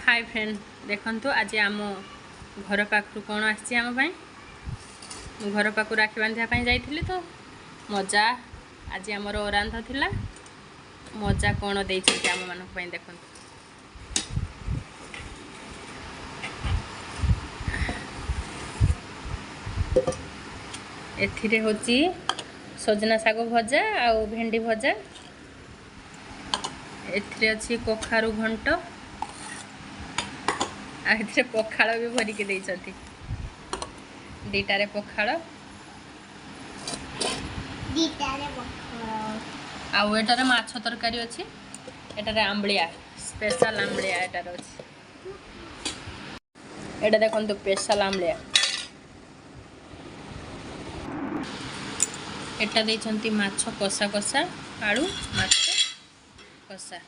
hi friend देखंतु आज आम घर पाखु कौन आसी आम घर पाखु राखी बांधा जाइली तो मजा आज आमर अरांध थिला मजा कौन दे आम मान देख एथिरे होची सजना साग भजा आउ भेंडी भजा एथिरे अच्छी कखारु घंट आधे पखाड़ भी भरिकी देइछथि दीटारे पखाड़ आउ एटारे माछ तरकारी अछि एटारे आंबलिया स्पेशल आंबलिया एटारे अछि एटा देखंतु स्पेशल आंबलिया एटा देइछंती माछ कसा कसा आलू माछ कसा